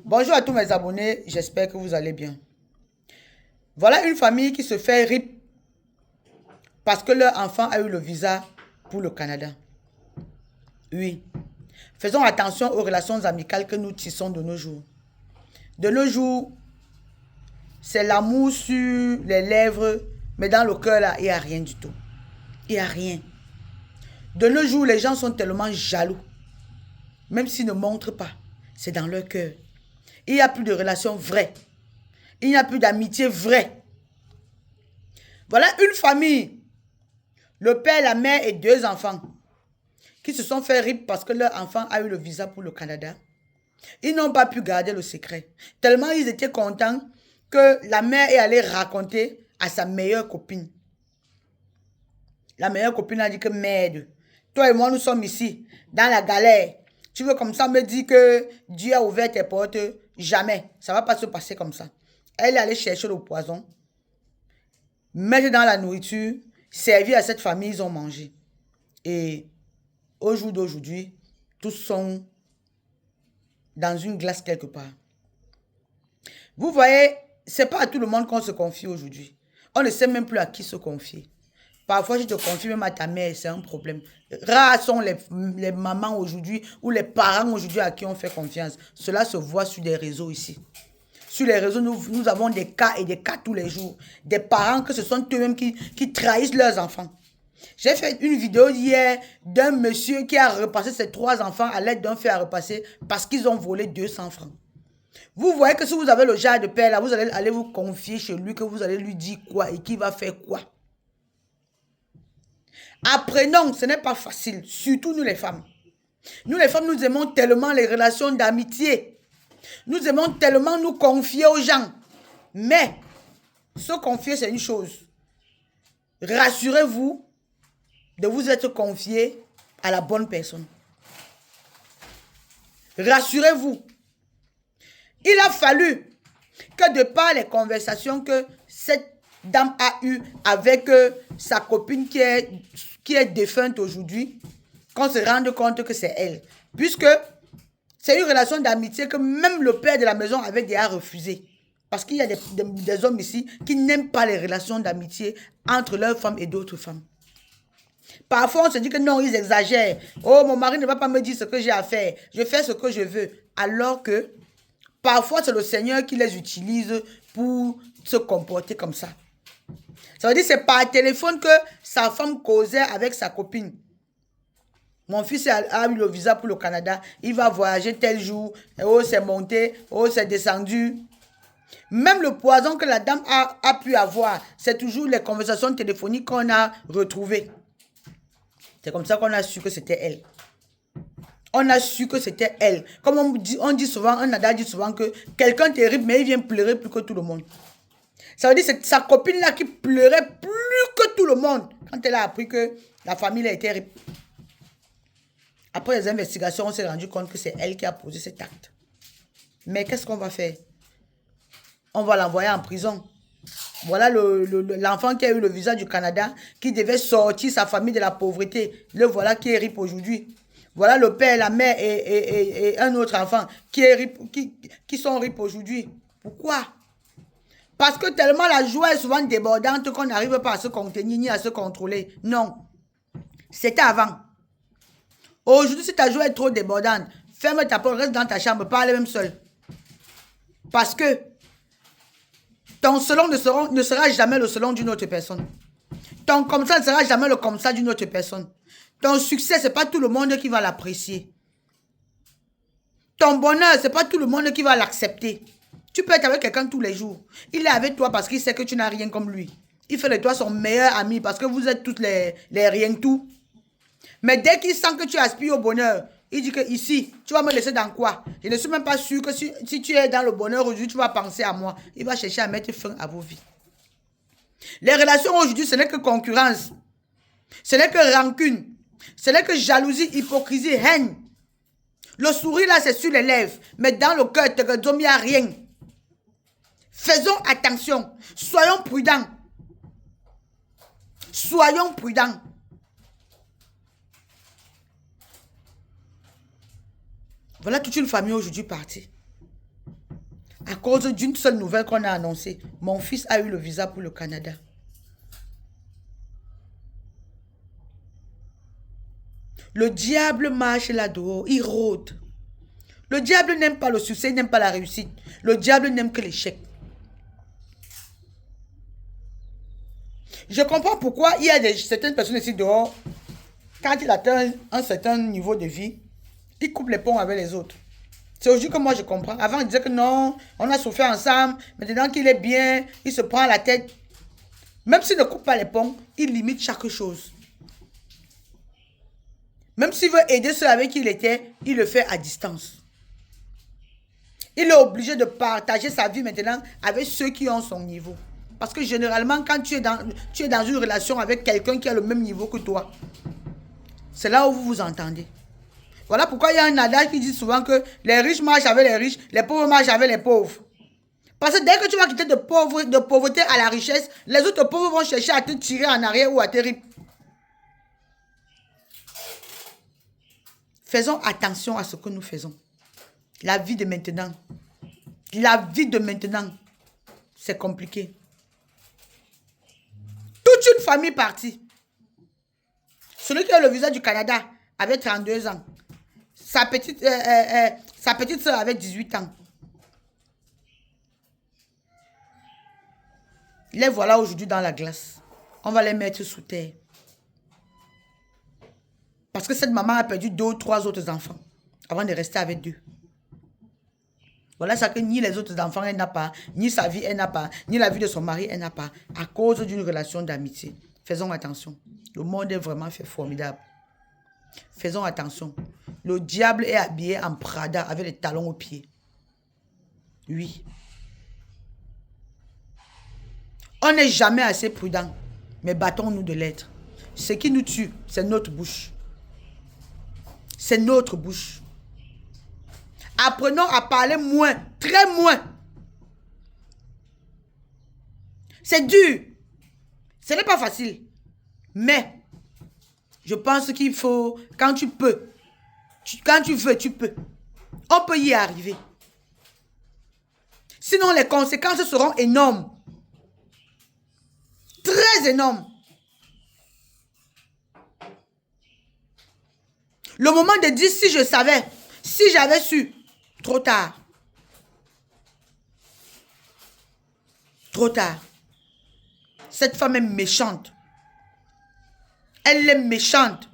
Bonjour à tous mes abonnés, j'espère que vous allez bien. Voilà une famille qui se fait rip parce que leur enfant a eu le visa pour le Canada. Oui, faisons attention aux relations amicales que nous tissons de nos jours. De nos jours, c'est l'amour sur les lèvres, mais dans le cœur, là, il n'y a rien du tout. Il n'y a rien. De nos jours, les gens sont tellement jaloux. Même s'ils ne montrent pas, c'est dans leur cœur. Il n'y a plus de relations vraies. Il n'y a plus d'amitié vraie. Voilà une famille. Le père, la mère et 2 enfants qui se sont fait rip parce que leur enfant a eu le visa pour le Canada. Ils n'ont pas pu garder le secret. Tellement ils étaient contents que la mère est allée raconter à sa meilleure copine. La meilleure copine a dit que merde, toi et moi nous sommes ici, dans la galère. Tu veux comme ça me dire que Dieu a ouvert tes portes? Jamais. Ça ne va pas se passer comme ça. Elle est allée chercher le poison, mettre dans la nourriture, servir à cette famille, ils ont mangé. Et au jour d'aujourd'hui, tous sont dans une glace quelque part. Vous voyez, ce n'est pas à tout le monde qu'on se confie aujourd'hui. On ne sait même plus à qui se confier. Parfois, je te confie même à ta mère, c'est un problème. Rares sont les mamans aujourd'hui ou les parents aujourd'hui à qui on fait confiance. Cela se voit sur des réseaux ici. Sur les réseaux, nous avons des cas et des cas tous les jours. Des parents que ce sont eux-mêmes qui trahissent leurs enfants. J'ai fait une vidéo hier d'un monsieur qui a repassé ses 3 enfants à l'aide d'un fer à repasser parce qu'ils ont volé 200 francs. Vous voyez que si vous avez le genre de père là, vous allez aller vous confier chez lui, que vous allez lui dire quoi et qui va faire quoi. Apprenons, ce n'est pas facile, surtout nous les femmes. Nous les femmes, nous aimons tellement les relations d'amitié. Nous aimons tellement nous confier aux gens. Mais, se confier, c'est une chose. Rassurez-vous de vous être confié à la bonne personne. Rassurez-vous. Il a fallu que de par les conversations que cette dame a eues avec sa copine qui est défunte aujourd'hui, qu'on se rende compte que c'est elle. Puisque c'est une relation d'amitié que même le père de la maison avait déjà refusé. Parce qu'il y a des hommes ici qui n'aiment pas les relations d'amitié entre leurs femmes et d'autres femmes. Parfois, on se dit que non, ils exagèrent. Oh, mon mari ne va pas me dire ce que j'ai à faire. Je fais ce que je veux. Alors que parfois, c'est le Seigneur qui les utilise pour se comporter comme ça. Ça veut dire que c'est par téléphone que sa femme causait avec sa copine. Mon fils a eu le visa pour le Canada. Il va voyager tel jour. Oh, c'est monté. Oh, c'est descendu. Même le poison que la dame a pu avoir, c'est toujours les conversations téléphoniques qu'on a retrouvées. C'est comme ça qu'on a su que c'était elle. On a su que c'était elle. Comme on dit souvent, un adage dit souvent que quelqu'un terrible, mais il vient pleurer plus que tout le monde. Ça veut dire que c'est sa copine là qui pleurait plus que tout le monde quand elle a appris que la famille a été terrible. Après les investigations, on s'est rendu compte que c'est elle qui a posé cet acte. Mais qu'est-ce qu'on va faire? On va l'envoyer en prison. Voilà l'enfant qui a eu le visa du Canada, qui devait sortir sa famille de la pauvreté. Le voilà qui est RIP aujourd'hui. Voilà le père, la mère et un autre enfant qui sont RIP aujourd'hui. Pourquoi? Parce que tellement la joie est souvent débordante qu'on n'arrive pas à se contenir ni à se contrôler. Non. C'était avant. Aujourd'hui, si ta joie est trop débordante, ferme ta porte, reste dans ta chambre, parle même seul. Parce que ton selon ne sera jamais le selon d'une autre personne. Ton comme ça ne sera jamais le comme ça d'une autre personne. Ton succès, ce n'est pas tout le monde qui va l'apprécier. Ton bonheur, ce n'est pas tout le monde qui va l'accepter. Tu peux être avec quelqu'un tous les jours. Il est avec toi parce qu'il sait que tu n'as rien comme lui. Il fait de toi son meilleur ami parce que vous êtes toutes les rien tout. Mais dès qu'il sent que tu aspires au bonheur, il dit que ici, tu vas me laisser dans quoi? Je ne suis même pas sûr que si tu es dans le bonheur aujourd'hui, tu vas penser à moi. Il va chercher à mettre fin à vos vies. Les relations aujourd'hui, ce n'est que concurrence. Ce n'est que rancune. Ce n'est que jalousie, hypocrisie, haine. Le sourire là, c'est sur les lèvres. Mais dans le cœur, il n'y a rien. Faisons attention. Soyons prudents. Soyons prudents. Voilà toute une famille aujourd'hui partie. À cause d'une seule nouvelle qu'on a annoncée, mon fils a eu le visa pour le Canada. Le diable marche là-dehors, il rôde. Le diable n'aime pas le succès, il n'aime pas la réussite. Le diable n'aime que l'échec. Je comprends pourquoi il y a certaines personnes ici dehors, quand ils atteignent un certain niveau de vie, ils coupent les ponts avec les autres. C'est aujourd'hui que moi je comprends. Avant, il disait que non, on a souffert ensemble. Maintenant qu'il est bien, il se prend la tête. Même s'il ne coupe pas les ponts, il limite chaque chose. Même s'il veut aider ceux avec qui il était, il le fait à distance. Il est obligé de partager sa vie maintenant avec ceux qui ont son niveau. Parce que généralement, quand tu es dans une relation avec quelqu'un qui a le même niveau que toi, c'est là où vous vous entendez. Voilà pourquoi il y a un adage qui dit souvent que les riches marchent avec les riches, les pauvres marchent avec les pauvres. Parce que dès que tu vas quitter de pauvreté à la richesse, les autres pauvres vont chercher à te tirer en arrière ou à te rip. Faisons attention à ce que nous faisons. La vie de maintenant. La vie de maintenant, c'est compliqué. Toute une famille partie. Celui qui a le visa du Canada avait 32 ans. Sa petite soeur avait 18 ans. Les voilà aujourd'hui dans la glace. On va les mettre sous terre. Parce que cette maman a perdu 2 ou 3 autres enfants avant de rester avec 2. Voilà ça que ni les autres enfants elle n'a pas, ni sa vie elle n'a pas, ni la vie de son mari elle n'a pas, à cause d'une relation d'amitié. Faisons attention. Le monde est vraiment fait formidable. Faisons attention. Le diable est habillé en Prada avec les talons aux pieds. Oui. On n'est jamais assez prudent, mais battons-nous de l'être. Ce qui nous tue, c'est notre bouche. C'est notre bouche. Apprenons à parler moins, très moins. C'est dur. Ce n'est pas facile. Mais, je pense qu'il faut, quand tu peux, quand tu veux, tu peux. On peut y arriver. Sinon, les conséquences seront énormes. Très énormes. Le moment de dire si je savais, si j'avais su, trop tard. Trop tard. Cette femme est méchante. Elle est méchante.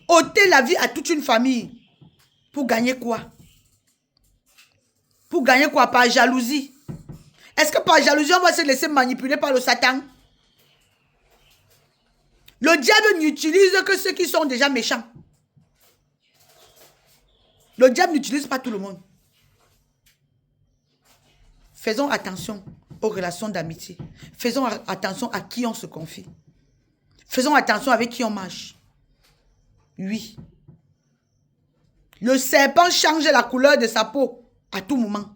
Ôter la vie à toute une famille. Pour gagner quoi? Pour gagner quoi? Par jalousie. Est-ce que par jalousie, on va se laisser manipuler par le Satan? Le diable n'utilise que ceux qui sont déjà méchants. Le diable n'utilise pas tout le monde. Faisons attention aux relations d'amitié. Faisons attention à qui on se confie. Faisons attention avec qui on marche. Oui. Le serpent change la couleur de sa peau à tout moment.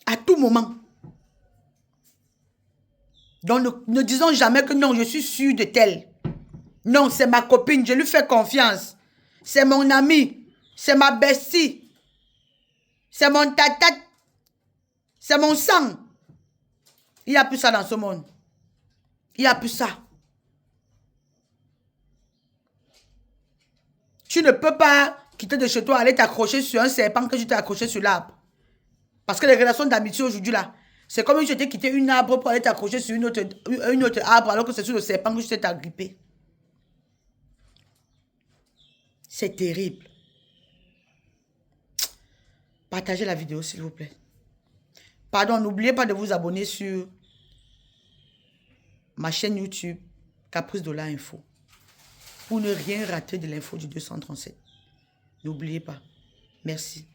À tout moment. Donc ne disons jamais que non, je suis sûr de tel. Non, c'est ma copine, je lui fais confiance. C'est mon ami, c'est ma bestie. C'est mon tata. C'est mon sang. Il n'y a plus ça dans ce monde. Il n'y a plus ça. Tu ne peux pas quitter de chez toi, aller t'accrocher sur un serpent que tu t'es accroché sur l'arbre. Parce que les relations d'amitié aujourd'hui là, c'est comme si tu étais quitté une arbre pour aller t'accrocher sur une autre arbre alors que c'est sur le serpent que tu t'es agrippé. C'est terrible. Partagez la vidéo s'il vous plaît. Pardon, n'oubliez pas de vous abonner sur ma chaîne YouTube Caprice Dollar Info pour ne rien rater de l'info du 237. N'oubliez pas. Merci.